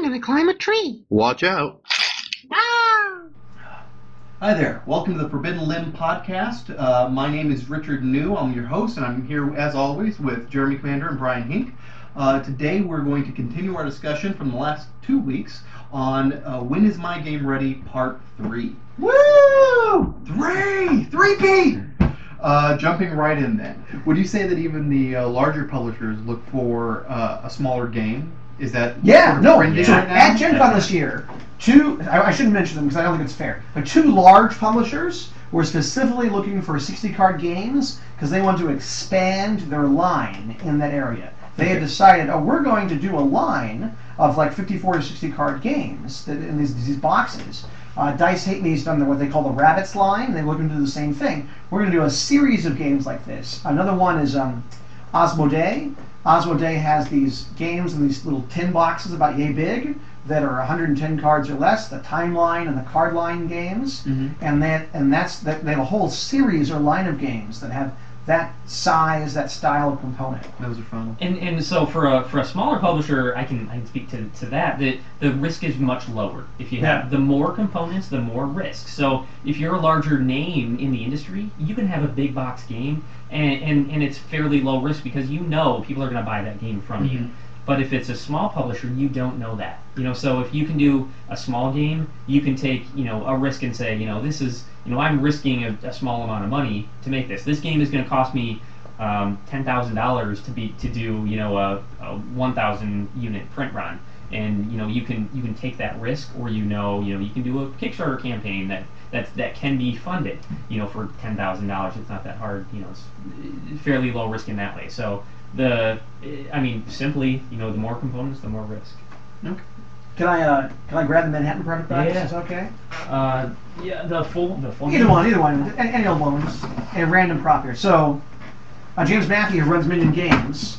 gonna climb a tree. Watch out. Ah! Hi there. Welcome to the Forbidden Limb podcast. My name is Richard New. I'm your host, and I'm here, as always, with Jeremy Commander and Brian Hink. Today, we're going to continue our discussion from the last 2 weeks on When Is My Game Ready, Part 3. Woo! Three-peat! Jumping right in then. Would you say that even the larger publishers look for a smaller game? Is that trendy right now? At Gen Con this year, I shouldn't mention them because I don't think it's fair, but two large publishers were specifically looking for 60-card games because they want to expand their line in that area. They had decided, we're going to do a line of like 54 to 60-card games in these boxes. Dice Hate Me's done what they call the Rabbits line. They're looking to do the same thing. We're going to do a series of games like this. Another one is Osmodee. Osmodee has these games in these little tin boxes about yay big that are 110 cards or less, the timeline and the card line games. And they have a whole series or line of games that have that size, that style of component. Those are fun. And so for a smaller publisher, I can speak to that. The risk is much lower. If you have the more components, the more risk. So if you're a larger name in the industry, you can have a big box game, and it's fairly low risk because you know people are going to buy that game from you. But if it's a small publisher, you don't know that. So if you can do a small game, you can take a risk and say, this is I'm risking a small amount of money to make this. This game is going to cost me $10,000 to do a 1,000 unit print run, and you can take that risk, or you can do a Kickstarter campaign that can be funded for $10,000. It's not that hard. It's fairly low risk in that way. So simply the more components, the more risk. Okay. Can I grab the Manhattan Project back? Yeah. Is that okay? The full. Either one. Any old ones. A random prop here. So, James Matthew, who runs Minion Games,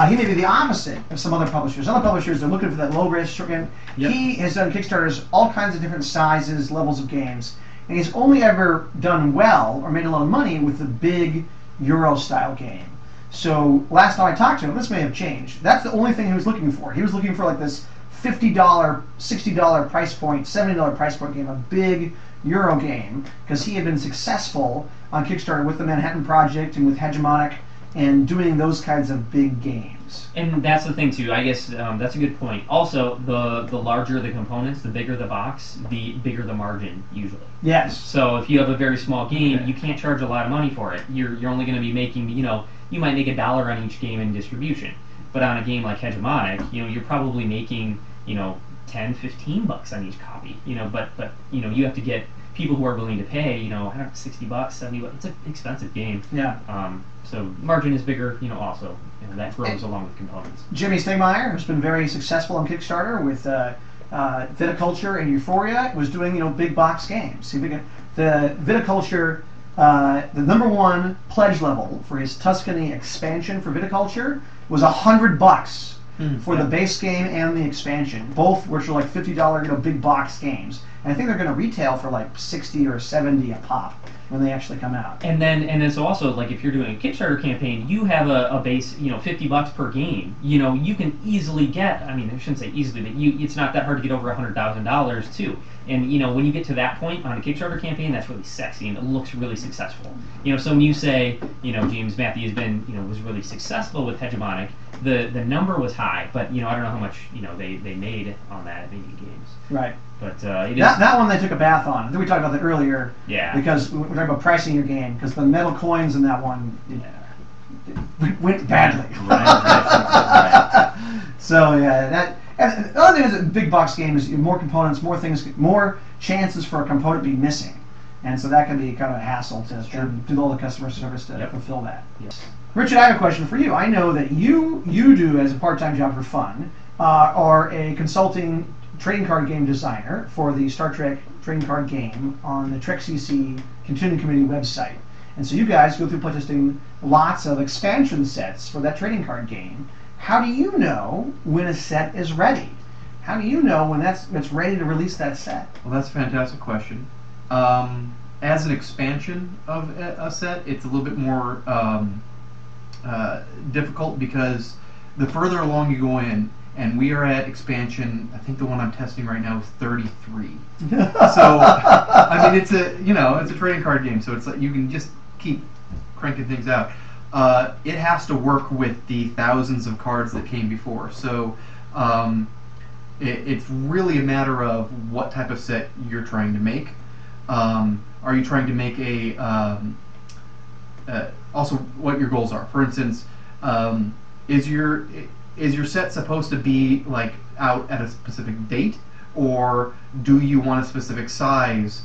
he may be the opposite of some other publishers. Other publishers are looking for that low risk. Yep. He has done Kickstarters, all kinds of different sizes, levels of games, and he's only ever done well or made a lot of money with the big Euro style game. So last time I talked to him, this may have changed. That's the only thing he was looking for. He was looking for like this $50, $60 price point, $70 price point game, a big Euro game, because he had been successful on Kickstarter with the Manhattan Project and with Hegemonic and doing those kinds of big games. And that's the thing too. I guess that's a good point. Also, the larger the components, the bigger the box, the bigger the margin usually. Yes. So if you have a very small game, you can't charge a lot of money for it. You're only going to be making you might make $1 on each game in distribution. But on a game like Hegemonic, you're probably making 10, 15 bucks on each copy. But you have to get people who are willing to pay, I don't know, 60 bucks, 70 bucks. It's an expensive game. Yeah. So margin is bigger, also. That grows along with components. Jimmy Stegmeyer, who's been very successful on Kickstarter with Viticulture and Euphoria, was doing big box games. The Viticulture, the #1 pledge level for his Tuscany expansion for Viticulture was $100 for the base game and the expansion, both which are like $50 big box games. And I think they're going to retail for like 60 or 70 a pop when they actually come out. And then so also, like, if you're doing a Kickstarter campaign, you have a base $50 per game. You can easily get, I shouldn't say easily, but it's not that hard to get over $100,000 too. And when you get to that point on a Kickstarter campaign, that's really sexy and it looks really successful. So when you say James Matthew has been was really successful with Hegemonic, the number was high, but I don't know how much they made on that at Minion Games. Right. But it is that one they took a bath on. I think we talked about that earlier. Yeah. Because we're talking about pricing your game, because the metal coins in that one went badly. Right. So yeah, and the other thing is a big box game is more components, more things, more chances for a component to be missing, and so that can be kind of a hassle to do all the customer service to fulfill that. Yes. Richard, I have a question for you. I know that you do as a part-time job for fun, are a consulting trading card game designer for the Star Trek trading card game on the Trek CC Continuing Committee website. And so you guys go through playtesting lots of expansion sets for that trading card game. How do you know when a set is ready? How do you know when it's ready to release that set? Well, that's a fantastic question. As an expansion of a set, it's a little bit more difficult because the further along you go in, and we are at expansion. I think the one I'm testing right now is 33. So I mean, it's a trading card game, so it's like you can just keep cranking things out. It has to work with the thousands of cards that came before. So it's really a matter of what type of set you're trying to make. Are you trying to make also what your goals are? For instance, is your set supposed to be like out at a specific date, or do you want a specific size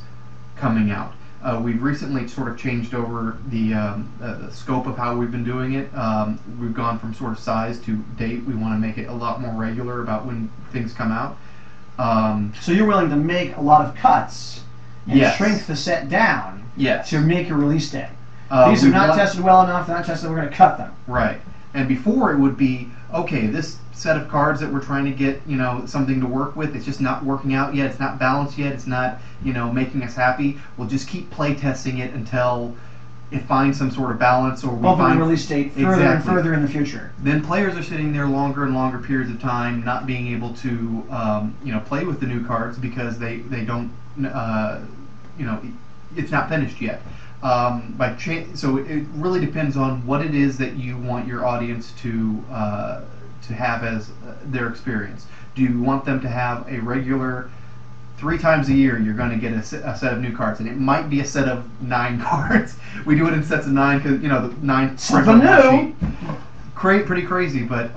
coming out? We've recently sort of changed over the scope of how we've been doing it. We've gone from sort of size to date. We want to make it a lot more regular about when things come out. So you're willing to make a lot of cuts and Yes. shrink the set down Yes. to make your release date. These we are not want- tested well enough. They're not tested. We're going to cut them. Right. And before it would be, okay, this set of cards that we're trying to get, something to work with, it's just not working out yet. It's not balanced yet. It's not, making us happy. We'll just keep playtesting it until it finds some sort of balance, or we Bumping find the release date further and Exactly. further in the future. Then players are sitting there longer and longer periods of time, not being able to, play with the new cards because they don't, it's not finished yet. So it really depends on what it is that you want your audience to have as their experience. Do you want them to have a regular 3 times a year you're going to get a set of new cards, and it might be a set of 9 cards. We do it in sets of 9 because the 9 Something new. Pretty crazy, but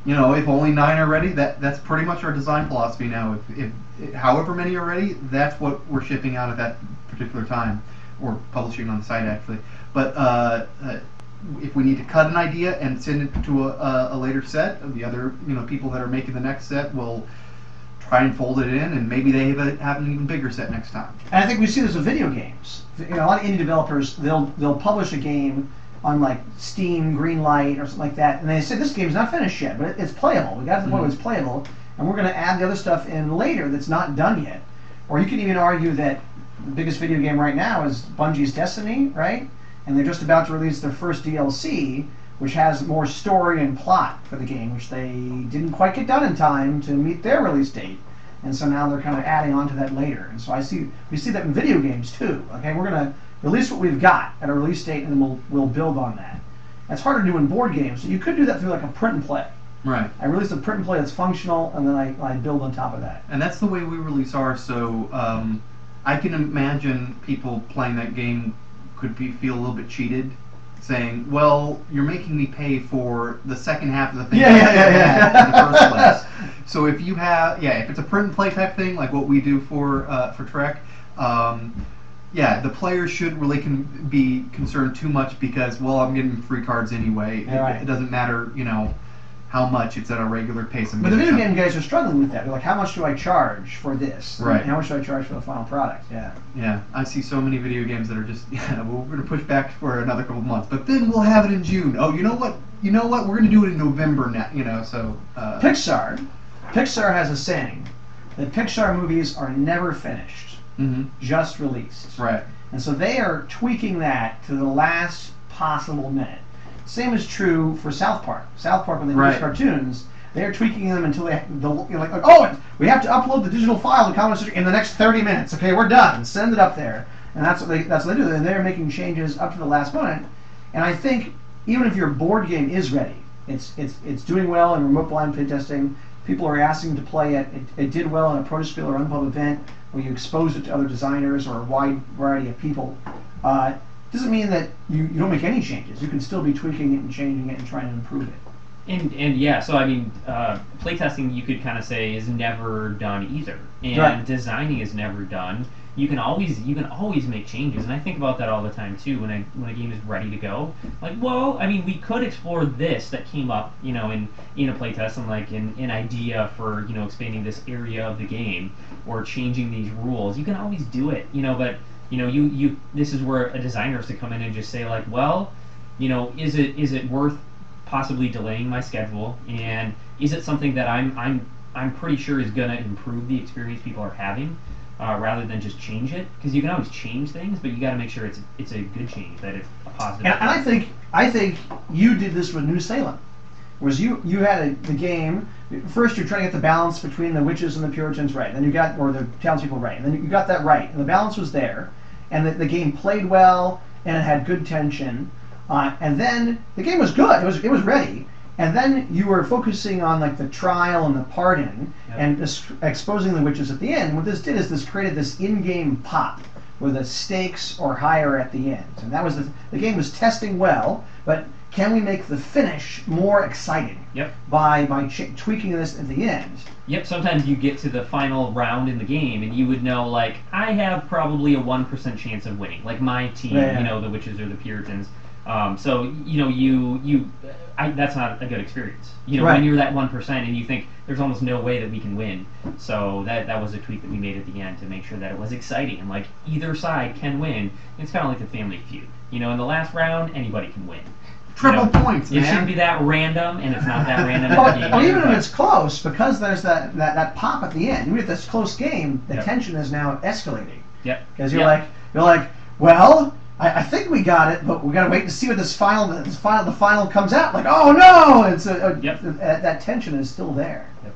if only 9 are ready, that's pretty much our design philosophy now. If however many are ready, that's what we're shipping out at that particular time, or publishing on the site actually. But if we need to cut an idea and send it to a later set, the other people that are making the next set will try and fold it in, and maybe they have an even bigger set next time. And I think we see this with video games. A lot of indie developers, they'll publish a game on like Steam, Greenlight, or something like that, and they say this game's not finished yet, but it's playable. We got to the point where it's playable, and we're going to add the other stuff in later that's not done yet. Or you can even argue that the biggest video game right now is Bungie's Destiny, right? And they're just about to release their first DLC, which has more story and plot for the game, which they didn't quite get done in time to meet their release date. And so now they're kind of adding on to that later. And so we see that in video games too. Okay, we're going to release what we've got at a release date, and then we'll build on that. That's harder to do in board games. So you could do that through like a print and play. Right. I release a print and play that's functional, and then I build on top of that. And that's the way we release ours. So I can imagine people playing that game could feel a little bit cheated, saying, "Well, you're making me pay for the second half of the thing in the first place." So if you have, if it's a print and play type thing, like what we do for Trek, the players shouldn't really be concerned too much because, well, I'm getting free cards anyway. It doesn't matter, how much. It's at a regular pace. But the video game guys are struggling with that. They're like, how much do I charge for this? Right. And how much do I charge for the final product? Yeah. Yeah, I see so many video games that are just, well, we're going to push back for another couple of months, but then we'll have it in June. Oh, you know what? We're going to do it in November now, so... Pixar has a saying that Pixar movies are never finished, just released. Right. And so they are tweaking that to the last possible minute. Same is true for South Park. South Park, when they release cartoons, they're tweaking them until you're like, oh, we have to upload the digital file to Common in the next 30 minutes. Okay, we're done. Send it up there. And that's what they do. And they're making changes up to the last moment. And I think even if your board game is ready, it's doing well in remote blind playtesting. People are asking to play it. It did well in a Protoscale or Unpub event where you exposed it to other designers or a wide variety of people. Doesn't mean that you don't make any changes. You can still be tweaking it and changing it and trying to improve it. And yeah, so I mean, playtesting you could kind of say is never done either, and Right. designing is never done. You can always make changes, and I think about that all the time too. When a game is ready to go, like, well, I mean, we could explore this that came up, in a playtest, and like an idea for expanding this area of the game or changing these rules. You can always do it, but. You this is where a designer has to come in and just say like, well, is it worth possibly delaying my schedule, and is it something that I'm pretty sure is going to improve the experience people are having, rather than just change it, because you can always change things, but you got to make sure it's a good change, that it's a positive. And I think you did this with New Salem. was you had the game. First, you're trying to get the balance between the witches and the Puritans right, then you got, or the townspeople right, and then you got that right, and the balance was there, and the game played well, and it had good tension, and then the game was good. It was ready. And then you were focusing on like the trial and the pardon, and exposing the witches at the end. What this did is this created this in-game pop where the stakes are higher at the end, and that was the game was testing well. But can we make the finish more exciting? Yep. By tweaking this at the end. Yep. Sometimes you get to the final round in the game, and you would know, like, I have probably a 1% chance of winning. Like my team, the witches or the Puritans. So that's not a good experience. When you're that 1% and you think there's almost no way that we can win. So that was a tweak that we made at the end to make sure that it was exciting and like either side can win. It's kind of like the Family Feud. In the last round, anybody can win. Triple points, man. It shouldn't be that random, and it's not that random. Well, even if it's close, because there's that pop at the end. Even if it's a close game, the tension is now escalating. Yep. Because you're like, well, I think we got it, but we got to wait to see what the final comes out. Like, oh no! It's that tension is still there. Yep.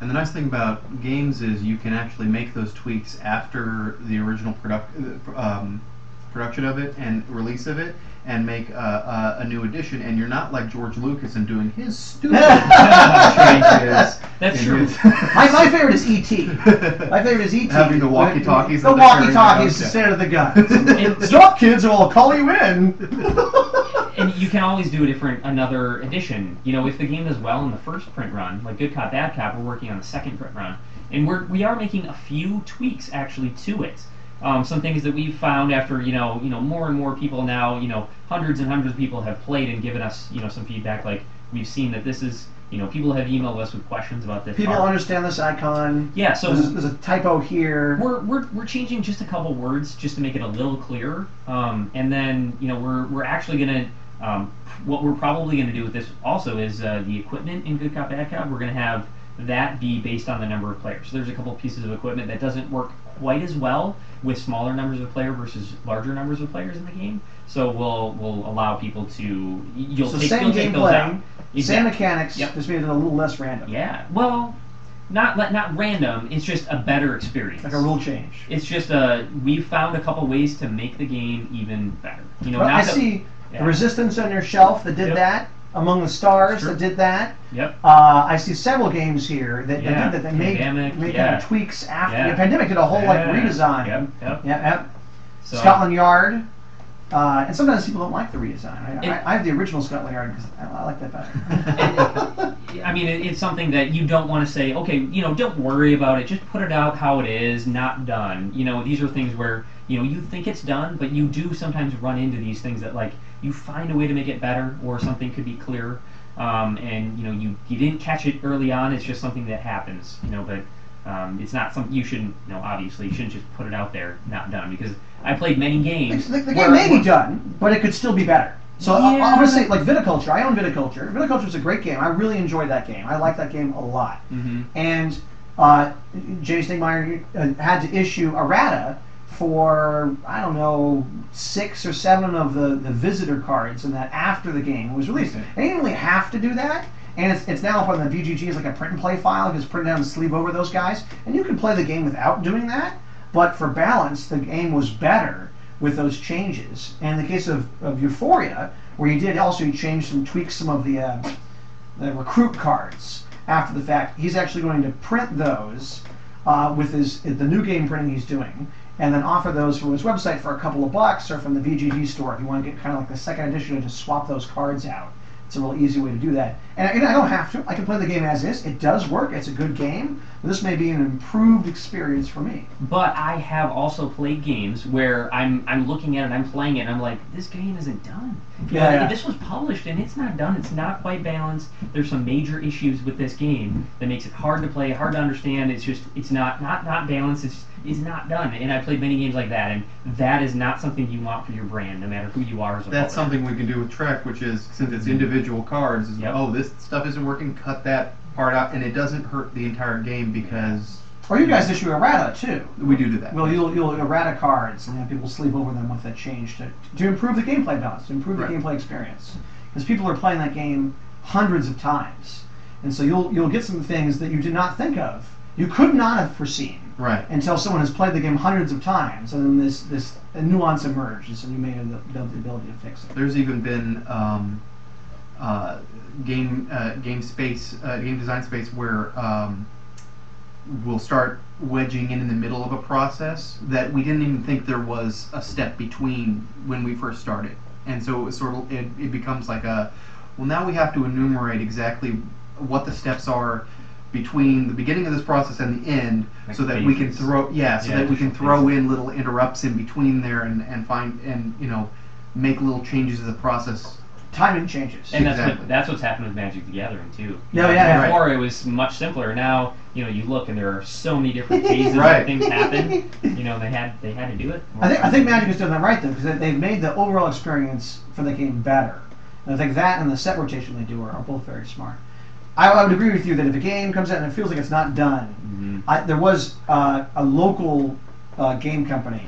And the nice thing about games is you can actually make those tweaks after the original production of it and release of it, and make a new edition. And you're not like George Lucas and doing his stupid changes. That's true. My favorite is E.T. My favorite is E.T. Having the walkie-talkies. The walkie-talkies instead of the guns. Stop, kids, or I'll call you in. And you can always do another edition. If the game does well in the first print run, like Good Cop, Bad Cop, we're working on the second print run, and we are making a few tweaks actually to it. Some things that we've found after more and more people now, hundreds and hundreds of people have played and given us some feedback. Like we've seen that this is people have emailed us with questions about this. People understand this icon. Yeah, so there's a typo here. We're changing just a couple words just to make it a little clearer, and then we're actually gonna what we're probably gonna do with this also is the equipment in Good Cop, Bad Cop. We're gonna have that be based on the number of players. So there's a couple pieces of equipment that doesn't work quite as well with smaller numbers of players versus larger numbers of players in the game. So we'll allow people to same take those out. Exactly. Same mechanics, just made it a little less random. Yeah. Well, not random. It's just a better experience. Like a rule change. It's just we've found a couple ways to make the game even better. I see the Resistance on your shelf that did that. Among the Stars that did that. Yep. I see several games here that did that. They made kind of tweaks after. Yeah. Pandemic did a whole redesign. Yep. So, Scotland Yard. And sometimes people don't like the redesign. I have the original Scotland Yard because I like that better. I mean, it's something that you don't want to say, okay, don't worry about it. Just put it out how it is, not done. These are things where, you think it's done, but you do sometimes run into these things that, like, you find a way to make it better, or something could be clearer, and, you didn't catch it early on. It's just something that happens, but it's not something you shouldn't, obviously, you shouldn't just put it out there, not done, because I played many games. The game may be done, but it could still be better. So I'm going to say, like Viticulture. I own Viticulture. Viticulture is a great game. I really enjoyed that game. I like that game a lot. Mm-hmm. And Jay Stegmeyer had to issue errata for, I don't know, 6 or 7 of the visitor cards, and that after the game was released. And he didn't really have to do that. And it's now up on the VGG as like a print and play file. It's printed down the sleeve over those guys. And you can play the game without doing that. But for balance, the game was better with those changes. And in the case of Euphoria, where you did also tweak some of the recruit cards after the fact, he's actually going to print those with the new game printing he's doing, and then offer those from his website for a couple of bucks, or from the VGG store if you want to get kind of like the second edition and just swap those cards out. It's a real easy way to do that. And I don't have to. I can play the game as is. It does work. It's a good game. But this may be an improved experience for me. But I have also played games where I'm looking at it, I'm playing it, and I'm like, this game isn't done. This was published and it's not done. It's not quite balanced. There's some major issues with this game that makes it hard to play, hard to understand. It's not balanced. It's not done. And I played many games like that, and that is not something you want for your brand, no matter who you are as a That's something we can do with Trek, which is, since it's individual cards, is, this stuff isn't working, cut that part out, and it doesn't hurt the entire game because... Or you guys issue errata, too. We do that. Well, you'll errata cards, and then people sleep over them with that change to improve the gameplay balance, to improve the gameplay experience. Because people are playing that game hundreds of times, and so you'll get some things that you did not think of, you could not have foreseen, Right. until someone has played the game hundreds of times, and then this nuance emerges, and you may have the ability to fix it. There's even been game design space where we'll start wedging in the middle of a process that we didn't even think there was a step between when we first started, and so it was it becomes like well, now we have to enumerate exactly what the steps are between the beginning of this process and the end, Like so that we can phases. that we can throw in little interrupts in between there and find and make little changes to the process. Timing changes. And Exactly. that's what's happened with Magic the Gathering too. Yeah. Before it was much simpler. Now you look and there are so many different phases Right. that things happen. They had to do it. I think Magic is doing that right though, because they've made the overall experience for the game better. And I think that and the set rotation they do are both very smart. I would agree with you that if a game comes out and it feels like it's not done, there was a local game company,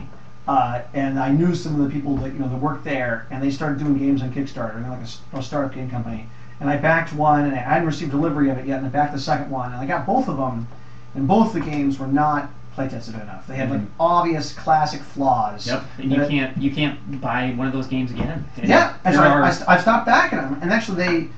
and I knew some of the people that that worked there, and they started doing games on Kickstarter, and they're like a startup game company. And I backed one, and I hadn't received delivery of it yet, and I backed the second one, and I got both of them, and both the games were not playtested enough. They had like obvious classic flaws. Yep, and you can't buy one of those games again. And Yeah, and so there are- I stopped backing them, and actually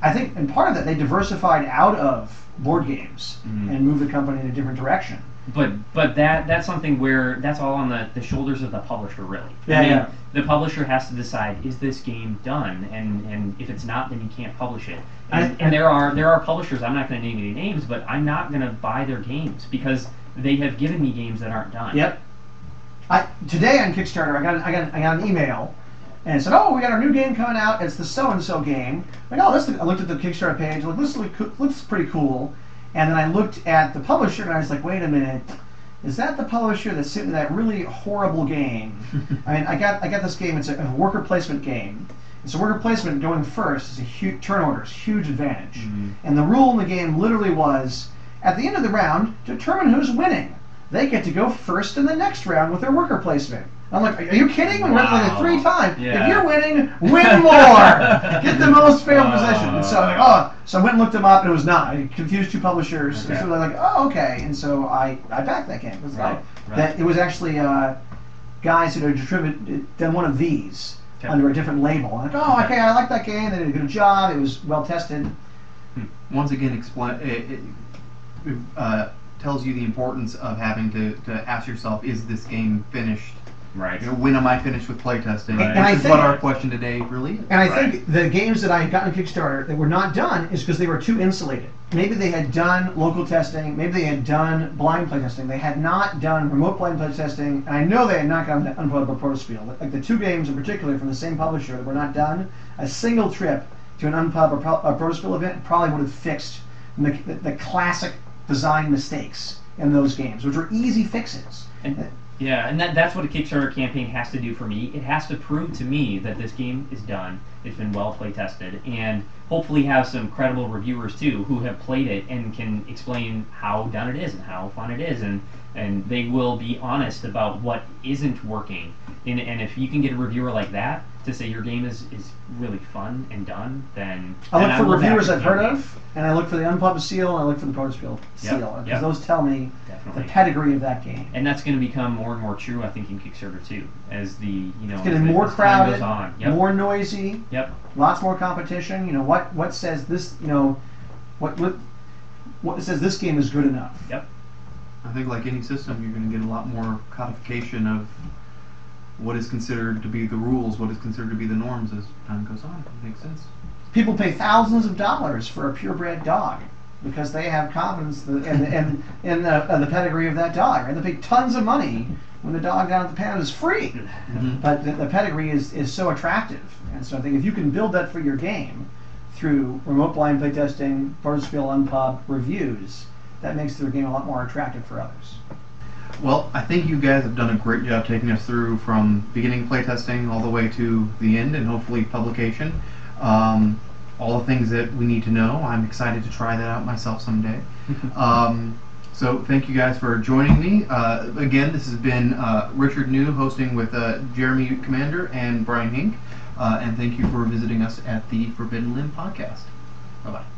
I think, and part of that, they diversified out of board games and moved the company in a different direction. But that's something where that's all on the shoulders of the publisher, really. Yeah. The publisher has to decide, is this game done, and if it's not, then you can't publish it. And there are publishers, I'm not going to name any names, but I'm not going to buy their games because they have given me games that aren't done. Yep. Today on Kickstarter, I got an email, and it said, "Oh, we got our new game coming out. It's the so and so game." Like, oh, I looked at the Kickstarter page. Like, this looks pretty cool. And then I looked at the publisher, and I was like, "Wait a minute, is that the publisher that's sitting in that really horrible game?" I mean, I got this game. It's a worker placement game. It's a worker placement going first is a huge turn order, huge advantage. And the rule in the game literally was, at the end of the round, determine who's winning. They get to go first in the next round with their worker placement. I'm like, are you kidding? We went like it 3 times. Yeah. If you're winning, win more. Get the most favorable possession. And so I'm like, so I went and looked them up, and it was not. I confused 2 publishers. Okay. And so they're like, oh, okay. And so I backed that game. It was Right. that it was actually guys who had done one of these under a different label. I'm like, oh, okay, I like that game. They did a good job. It was well tested. Once again, tells you the importance of having to ask yourself, is this game finished? Right. When am I finished with playtesting? Right. And I This is think- what our question today really is. And I think the games that I got on Kickstarter that were not done is because they were too insulated. Maybe they had done local testing, maybe they had done blind playtesting. They had not done remote blind playtesting, and I know they had not gone to unplayable protospiel. Like the 2 games in particular from the same publisher that were not done, a single trip to an unpub or protospiel event probably would have fixed the classic design mistakes in those games, which were easy fixes. And that's what a Kickstarter campaign has to do for me. It has to prove to me that this game is done, it's been well play tested, and hopefully have some credible reviewers too who have played it and can explain how done it is and how fun it is, and they will be honest about what isn't working. And if you can get a reviewer like that to say your game is really fun and done, then I look for will back reviewers your I've heard campaign. of, and I look for the unpub seal, and I look for the protospiel seal, because Yep. those tell me Definitely. the pedigree of that game. And that's going to become more and more true, I think, in Kickstarter too, as the It's getting more as time crowded, goes on. Yep. more noisy, Yep. lots more competition. What says this? What says this game is good enough? Yep. I think like any system, you're going to get a lot more codification of what is considered to be the rules, what is considered to be the norms as time goes on. It makes sense. People pay thousands of dollars for a purebred dog because they have confidence in the pedigree of that dog. Right? They pay tons of money when the dog down at the pound is free. Mm-hmm. But the pedigree is so attractive, and so I think if you can build that for your game through remote blind playtesting, protospiel, unpub, reviews, that makes their game a lot more attractive for others. Well, I think you guys have done a great job taking us through from beginning playtesting all the way to the end and hopefully publication. All the things that we need to know. I'm excited to try that out myself someday. So thank you guys for joining me. Again, this has been Richard New hosting with Jeremy Commander and Brian Hink. And thank you for visiting us at the Forbidden Limb podcast. Bye bye.